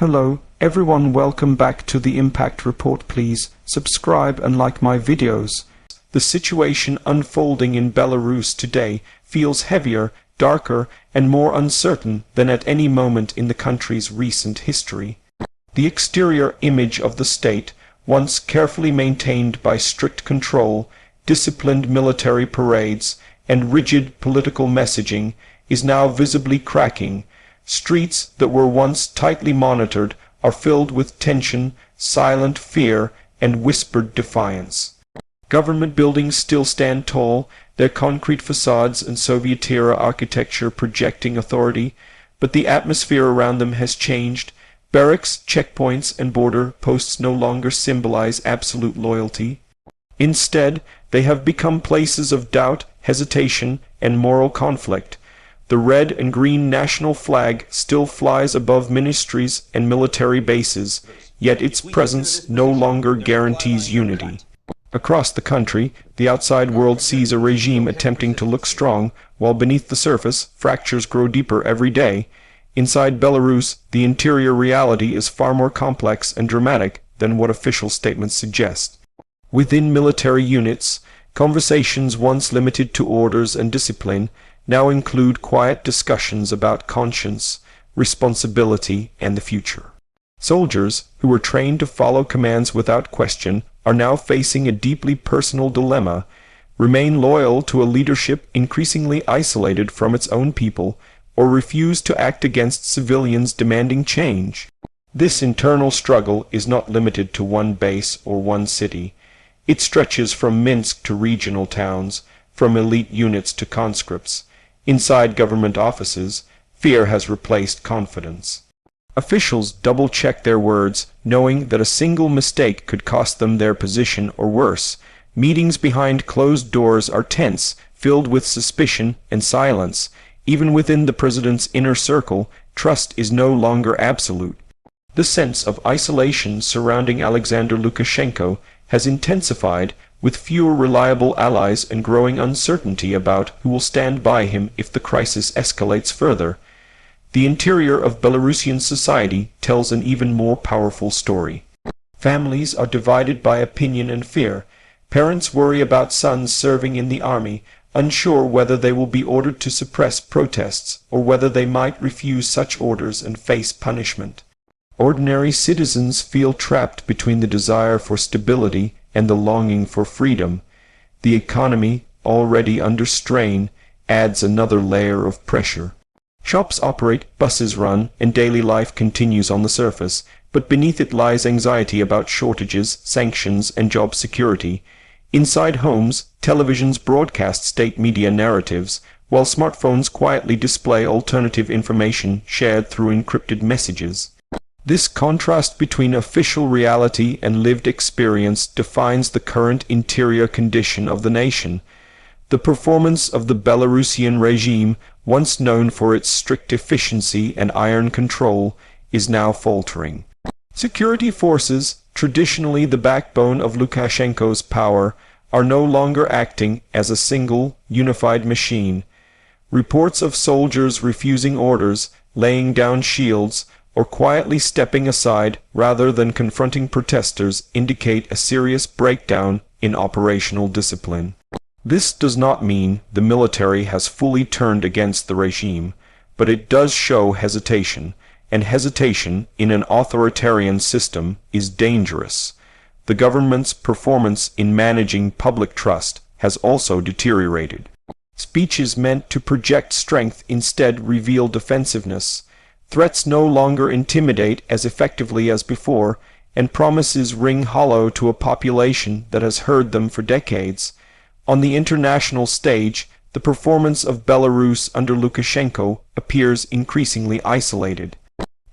Hello, everyone, welcome back to the Impact Report. Please subscribe and like my videos. The situation unfolding in Belarus today feels heavier, darker, and more uncertain than at any moment in the country's recent history. The exterior image of the state, once carefully maintained by strict control, disciplined military parades, and rigid political messaging, is now visibly cracking. Streets that were once tightly monitored are filled with tension, silent fear, and whispered defiance. Government buildings still stand tall, their concrete facades and Soviet-era architecture projecting authority, but the atmosphere around them has changed. Barracks, checkpoints, and border posts no longer symbolize absolute loyalty. Instead, they have become places of doubt, hesitation, and moral conflict. The red and green national flag still flies above ministries and military bases, yet its presence no longer guarantees unity. Across the country, the outside world sees a regime attempting to look strong, while beneath the surface, fractures grow deeper every day. Inside Belarus, the interior reality is far more complex and dramatic than what official statements suggest. Within military units, conversations once limited to orders and discipline now include quiet discussions about conscience, responsibility, and the future. Soldiers, who were trained to follow commands without question, are now facing a deeply personal dilemma: remain loyal to a leadership increasingly isolated from its own people, or refuse to act against civilians demanding change. This internal struggle is not limited to one base or one city. It stretches from Minsk to regional towns, from elite units to conscripts. Inside government offices, fear has replaced confidence. Officials double-check their words, knowing that a single mistake could cost them their position or worse. Meetings behind closed doors are tense, filled with suspicion and silence. Even within the president's inner circle, trust is no longer absolute. The sense of isolation surrounding Alexander Lukashenko has intensified, with fewer reliable allies and growing uncertainty about who will stand by him if the crisis escalates further. The interior of Belarusian society tells an even more powerful story. Families are divided by opinion and fear. Parents worry about sons serving in the army, unsure whether they will be ordered to suppress protests or whether they might refuse such orders and face punishment. Ordinary citizens feel trapped between the desire for stability and the longing for freedom. The economy, already under strain, adds another layer of pressure. Shops operate, buses run, and daily life continues on the surface, but beneath it lies anxiety about shortages, sanctions, and job security. Inside homes, televisions broadcast state media narratives, while smartphones quietly display alternative information shared through encrypted messages. This contrast between official reality and lived experience defines the current interior condition of the nation. The performance of the Belarusian regime, once known for its strict efficiency and iron control, is now faltering. Security forces, traditionally the backbone of Lukashenko's power, are no longer acting as a single, unified machine. Reports of soldiers refusing orders, laying down shields, or quietly stepping aside rather than confronting protesters indicate a serious breakdown in operational discipline. This does not mean the military has fully turned against the regime, but it does show hesitation, and hesitation in an authoritarian system is dangerous. The government's performance in managing public trust has also deteriorated. Speeches meant to project strength instead reveal defensiveness. Threats no longer intimidate as effectively as before, and promises ring hollow to a population that has heard them for decades. On the international stage, the performance of Belarus under Lukashenko appears increasingly isolated.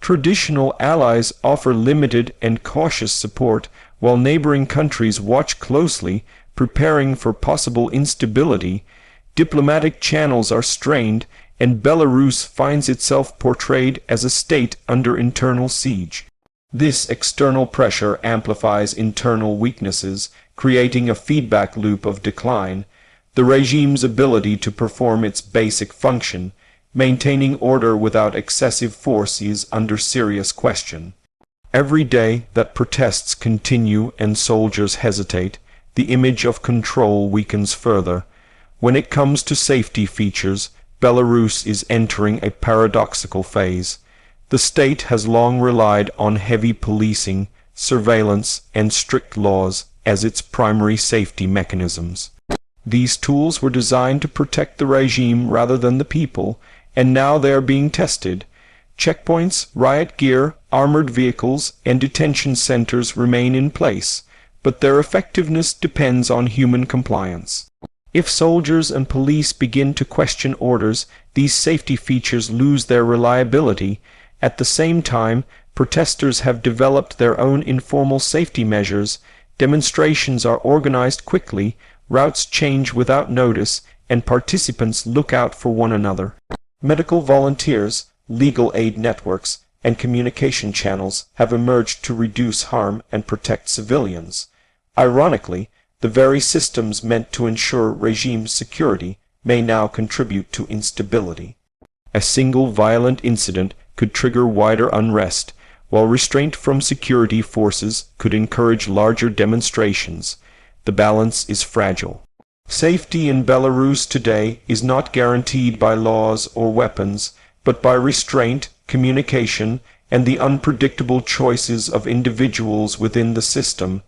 Traditional allies offer limited and cautious support, while neighboring countries watch closely, preparing for possible instability. Diplomatic channels are strained, and Belarus finds itself portrayed as a state under internal siege. This external pressure amplifies internal weaknesses, creating a feedback loop of decline. The regime's ability to perform its basic function, maintaining order without excessive force, is under serious question. Every day that protests continue and soldiers hesitate, the image of control weakens further. When it comes to safety features, Belarus is entering a paradoxical phase. The state has long relied on heavy policing, surveillance, and strict laws as its primary safety mechanisms. These tools were designed to protect the regime rather than the people, and now they are being tested. Checkpoints, riot gear, armored vehicles, and detention centers remain in place, but their effectiveness depends on human compliance. If soldiers and police begin to question orders, these safety features lose their reliability. At the same time, protesters have developed their own informal safety measures. Demonstrations are organized quickly, routes change without notice, and participants look out for one another. Medical volunteers, legal aid networks, and communication channels have emerged to reduce harm and protect civilians. Ironically, the very systems meant to ensure regime security may now contribute to instability. A single violent incident could trigger wider unrest, while restraint from security forces could encourage larger demonstrations. The balance is fragile. Safety in Belarus today is not guaranteed by laws or weapons, but by restraint, communication, and the unpredictable choices of individuals within the system.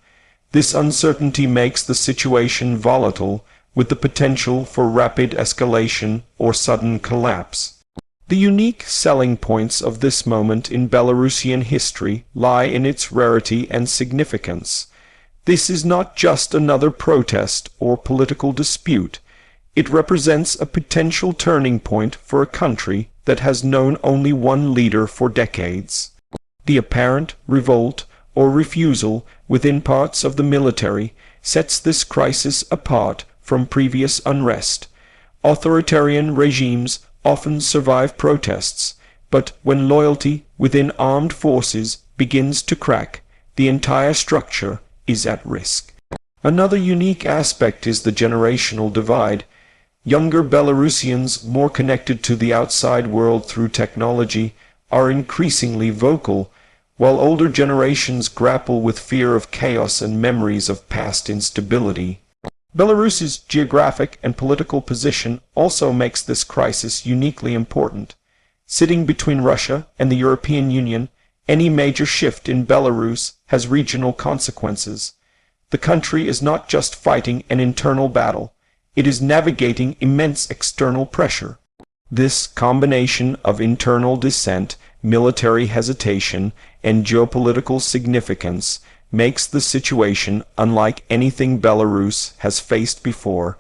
This uncertainty makes the situation volatile, with the potential for rapid escalation or sudden collapse. The unique selling points of this moment in Belarusian history lie in its rarity and significance. This is not just another protest or political dispute. It represents a potential turning point for a country that has known only one leader for decades. The apparent revolt or refusal within parts of the military sets this crisis apart from previous unrest. Authoritarian regimes often survive protests, but when loyalty within armed forces begins to crack, the entire structure is at risk. Another unique aspect is the generational divide. Younger Belarusians, more connected to the outside world through technology, are increasingly vocal, while older generations grapple with fear of chaos and memories of past instability. Belarus's geographic and political position also makes this crisis uniquely important. Sitting between Russia and the European Union, any major shift in Belarus has regional consequences. The country is not just fighting an internal battle, it is navigating immense external pressure. This combination of internal dissent, military hesitation, and geopolitical significance makes the situation unlike anything Belarus has faced before.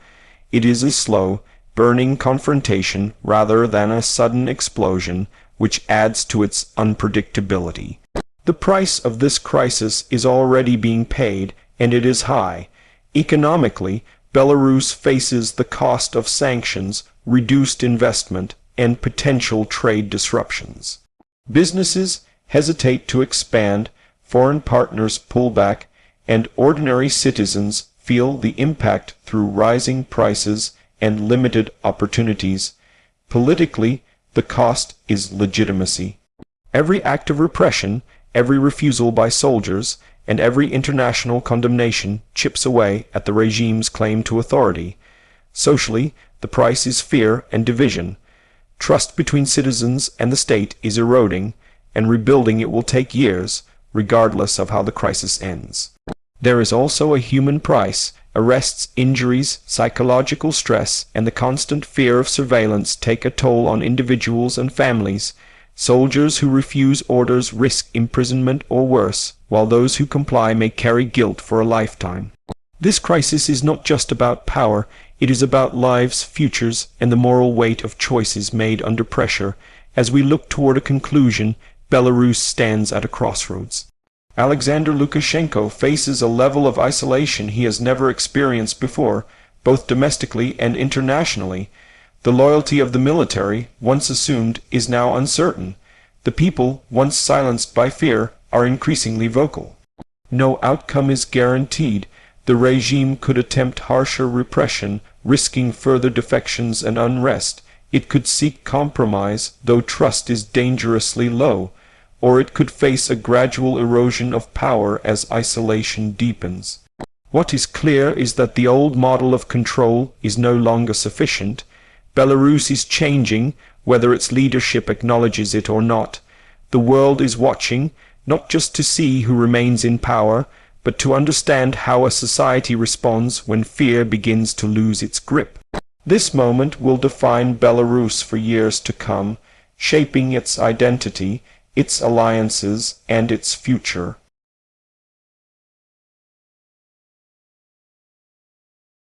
It is a slow, burning confrontation rather than a sudden explosion, which adds to its unpredictability. The price of this crisis is already being paid, and it is high. Economically, Belarus faces the cost of sanctions, reduced investment, and potential trade disruptions. Businesses hesitate to expand, foreign partners pull back, and ordinary citizens feel the impact through rising prices and limited opportunities. Politically, the cost is legitimacy. Every act of repression, every refusal by soldiers, and every international condemnation chips away at the regime's claim to authority. Socially, the price is fear and division. Trust between citizens and the state is eroding, and rebuilding it will take years, regardless of how the crisis ends. There is also a human price. Arrests, injuries, psychological stress, and the constant fear of surveillance take a toll on individuals and families. Soldiers who refuse orders risk imprisonment or worse, while those who comply may carry guilt for a lifetime. This crisis is not just about power, it is about lives, futures, and the moral weight of choices made under pressure. As we look toward a conclusion, Belarus stands at a crossroads. Alexander Lukashenko faces a level of isolation he has never experienced before, both domestically and internationally. The loyalty of the military, once assumed, is now uncertain. The people, once silenced by fear, are increasingly vocal. No outcome is guaranteed. The regime could attempt harsher repression, risking further defections and unrest. It could seek compromise, though trust is dangerously low. or it could face a gradual erosion of power as isolation deepens. What is clear is that the old model of control is no longer sufficient. Belarus is changing, whether its leadership acknowledges it or not. The world is watching, not just to see who remains in power, but to understand how a society responds when fear begins to lose its grip. This moment will define Belarus for years to come, shaping its identity, its alliances, and its future.